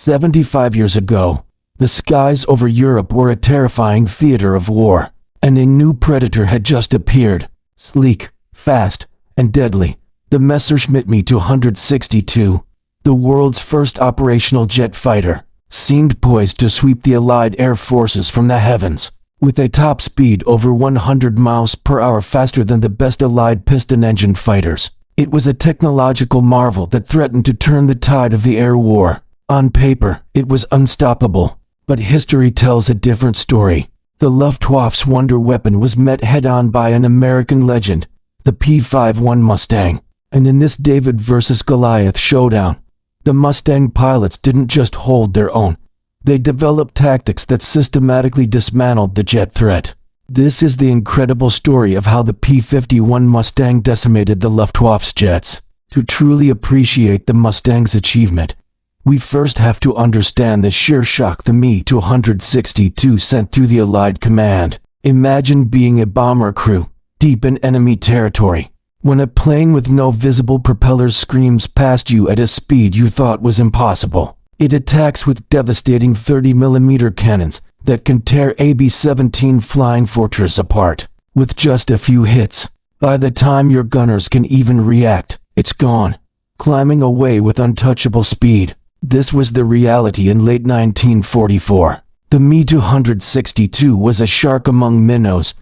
75 years ago, the skies over Europe were a terrifying theater of war, and a new predator had just appeared, sleek, fast, and deadly. The Messerschmitt Me-262, the world's first operational jet fighter, seemed poised to sweep the Allied air forces from the heavens. With a top speed over 100 miles per hour faster than the best Allied piston-engine fighters, it was a technological marvel that threatened to turn the tide of the air war. On paper, it was unstoppable, but history tells a different story. The Luftwaffe's wonder weapon was met head-on by an American legend, the P-51 Mustang. And in this David versus Goliath showdown, the Mustang pilots didn't just hold their own. They developed tactics that systematically dismantled the jet threat. This is the incredible story of how the P-51 Mustang decimated the Luftwaffe's jets. To truly appreciate the Mustang's achievement, we first have to understand the sheer shock the Me-262 sent through the Allied command. Imagine being a bomber crew, deep in enemy territory, when a plane with no visible propellers screams past you at a speed you thought was impossible. It attacks with devastating 30mm cannons that can tear a B-17 Flying Fortress apart. With just a few hits, by the time your gunners can even react, it's gone, climbing away with untouchable speed. This was the reality in late 1944. The Me-262 was a shark among minnows,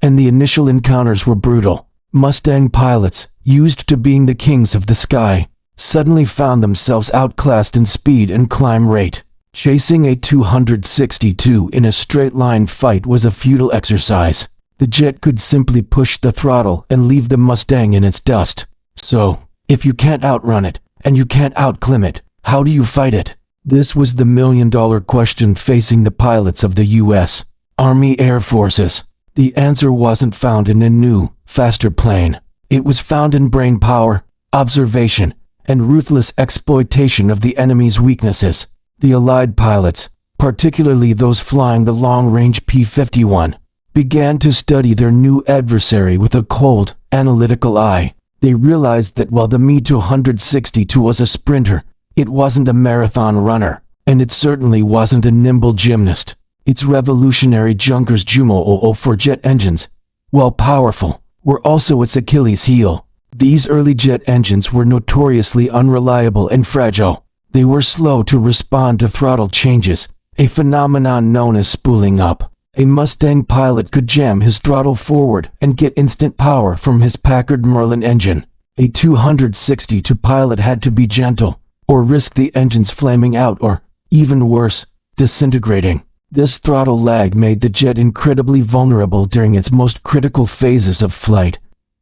and the initial encounters were brutal. Mustang pilots, used to being the kings of the sky, suddenly found themselves outclassed in speed and climb rate. Chasing a 262 in a straight-line fight was a futile exercise. The jet could simply push the throttle and leave the Mustang in its dust. So, if you can't outrun it, and you can't outclimb it, how do you fight it? This was the million-dollar question facing the pilots of the U.S. Army Air Forces. The answer wasn't found in a new, faster plane. It was found in brain power, observation, and ruthless exploitation of the enemy's weaknesses. The Allied pilots, particularly those flying the long-range P-51, began to study their new adversary with a cold, analytical eye. They realized that while the Me-262 was a sprinter, it wasn't a marathon runner, and it certainly wasn't a nimble gymnast. Its revolutionary Junkers Jumo 004 jet engines, while powerful, were also its Achilles heel. These early jet engines were notoriously unreliable and fragile. They were slow to respond to throttle changes, a phenomenon known as spooling up. A Mustang pilot could jam his throttle forward and get instant power from his Packard Merlin engine. A 262 pilot had to be gentle, or risk the engines flaming out or, even worse, disintegrating. This throttle lag made the jet incredibly vulnerable during its most critical phases of flight,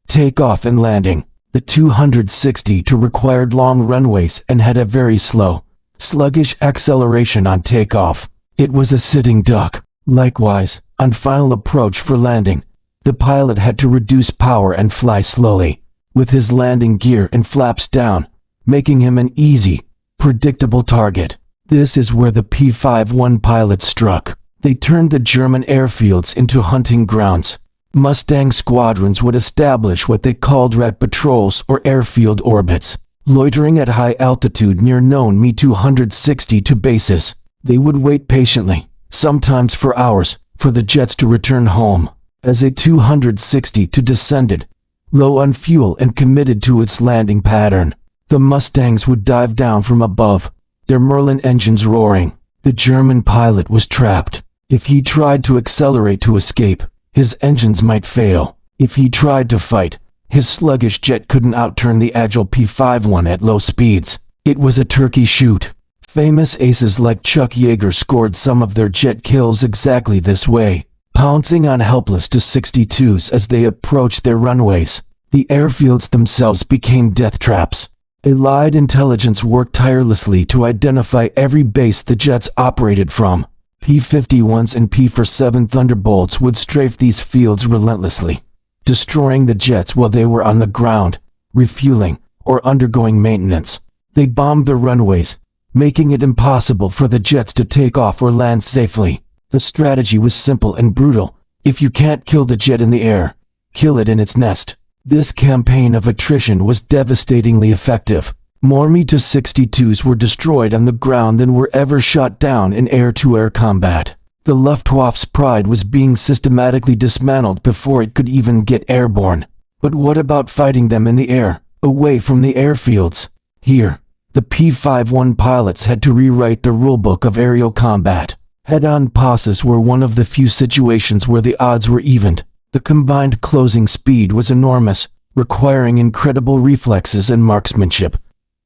takeoff and landing. The 262 required long runways and had a very slow, sluggish acceleration on takeoff. It was a sitting duck. Likewise, on final approach for landing, the pilot had to reduce power and fly slowly, with his landing gear and flaps down, making him an easy, predictable target. This is where the P-51 pilots struck. They turned the German airfields into hunting grounds. Mustang squadrons would establish what they called rat patrols or airfield orbits, loitering at high altitude near known Me-262 bases. They would wait patiently, sometimes for hours, for the jets to return home. As a 262 descended, low on fuel and committed to its landing pattern, the Mustangs would dive down from above, their Merlin engines roaring. The German pilot was trapped. If he tried to accelerate to escape, his engines might fail. If he tried to fight, his sluggish jet couldn't outturn the agile P-51 at low speeds. It was a turkey shoot. Famous aces like Chuck Yeager scored some of their jet kills exactly this way, pouncing on helpless Tu-62s as they approached their runways. The airfields themselves became death traps. Allied intelligence worked tirelessly to identify every base the jets operated from. P-51s and P-47 Thunderbolts would strafe these fields relentlessly, destroying the jets while they were on the ground, refueling, or undergoing maintenance. They bombed the runways, making it impossible for the jets to take off or land safely. The strategy was simple and brutal. If you can't kill the jet in the air, kill it in its nest. This campaign of attrition was devastatingly effective. More Me-262s were destroyed on the ground than were ever shot down in air-to-air combat. The Luftwaffe's pride was being systematically dismantled before it could even get airborne. But what about fighting them in the air, away from the airfields? Here, the P-51 pilots had to rewrite the rulebook of aerial combat. Head-on passes were one of the few situations where the odds were evened. The combined closing speed was enormous, requiring incredible reflexes and marksmanship.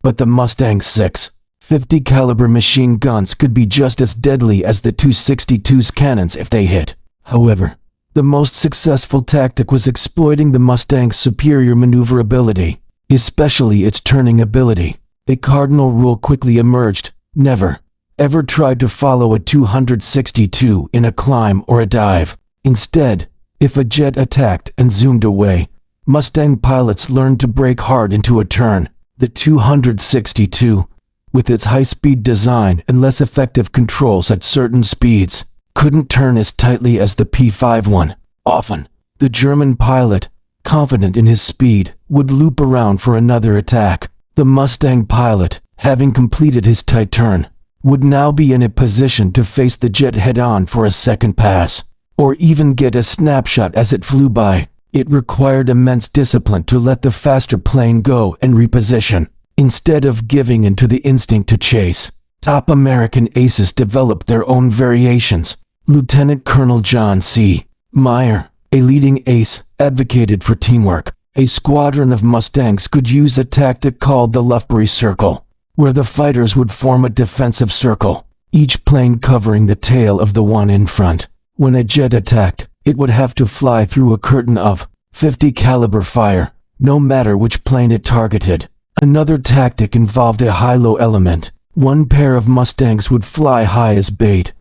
But the Mustang 650 caliber machine guns could be just as deadly as the 262's cannons if they hit. However, the most successful tactic was exploiting the Mustang's superior maneuverability, especially its turning ability. A cardinal rule quickly emerged: never, ever try to follow a 262 in a climb or a dive. Instead, if a jet attacked and zoomed away, Mustang pilots learned to brake hard into a turn. The 262, with its high-speed design and less effective controls at certain speeds, couldn't turn as tightly as the P-51. Often, the German pilot, confident in his speed, would loop around for another attack. The Mustang pilot, having completed his tight turn, would now be in a position to face the jet head-on for a second pass, or even get a snapshot as it flew by. It required immense discipline to let the faster plane go and reposition, instead of giving in to the instinct to chase. Top American aces developed their own variations. Lieutenant Colonel John C. Meyer, a leading ace, advocated for teamwork. A squadron of Mustangs could use a tactic called the Luftwaffe circle, where the fighters would form a defensive circle, each plane covering the tail of the one in front. When a jet attacked, it would have to fly through a curtain of .50 caliber fire, no matter which plane it targeted. Another tactic involved a high-low element. One pair of Mustangs would fly high as bait,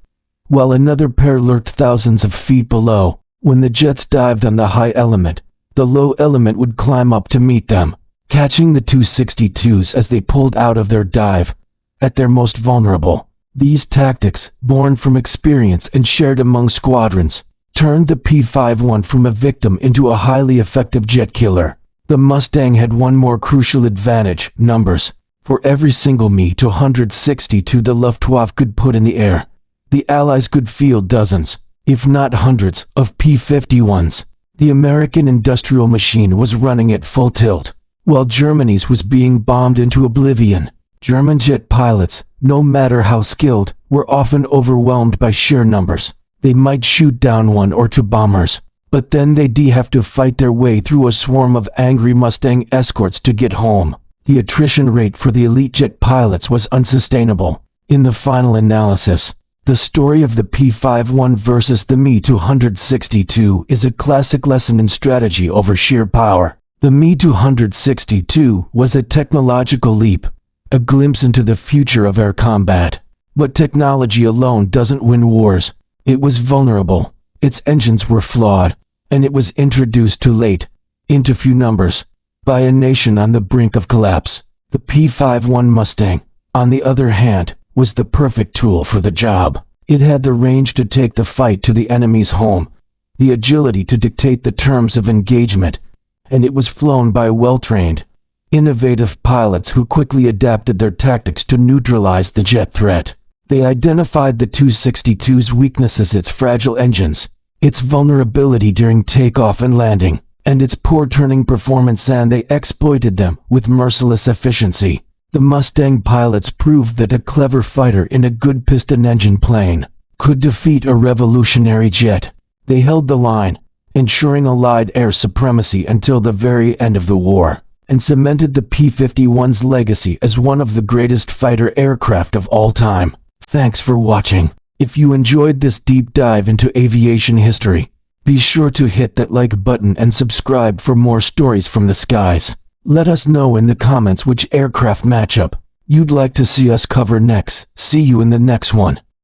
while another pair lurked thousands of feet below. When the jets dived on the high element, the low element would climb up to meet them, catching the 262s as they pulled out of their dive. At their most vulnerable, these tactics, born from experience and shared among squadrons, turned the P-51 from a victim into a highly effective jet killer. The Mustang had one more crucial advantage: numbers. For every single Me-262 the Luftwaffe could put in the air, the Allies could field dozens, if not hundreds, of P-51s. The American industrial machine was running at full tilt, while Germany's was being bombed into oblivion. German jet pilots, no matter how skilled, were often overwhelmed by sheer numbers. They might shoot down one or two bombers, but then they'd have to fight their way through a swarm of angry Mustang escorts to get home. The attrition rate for the elite jet pilots was unsustainable. In the final analysis, the story of the P-51 versus the Me-262 is a classic lesson in strategy over sheer power. The Me-262 was a technological leap, a glimpse into the future of air combat. But technology alone doesn't win wars. It was vulnerable, its engines were flawed, and it was introduced too late, into few numbers, by a nation on the brink of collapse. The P-51 Mustang, on the other hand, was the perfect tool for the job. It had the range to take the fight to the enemy's home, the agility to dictate the terms of engagement, and it was flown by well-trained, innovative pilots who quickly adapted their tactics to neutralize the jet threat. They identified the 262's weaknesses: its fragile engines, its vulnerability during takeoff and landing, and its poor turning performance, and they exploited them with merciless efficiency. The Mustang pilots proved that a clever fighter in a good piston engine plane could defeat a revolutionary jet. They held the line, ensuring Allied air supremacy until the very end of the war, and cemented the P-51's legacy as one of the greatest fighter aircraft of all time. Thanks for watching. If you enjoyed this deep dive into aviation history, be sure to hit that like button and subscribe for more stories from the skies. Let us know in the comments which aircraft matchup you'd like to see us cover next. See you in the next one.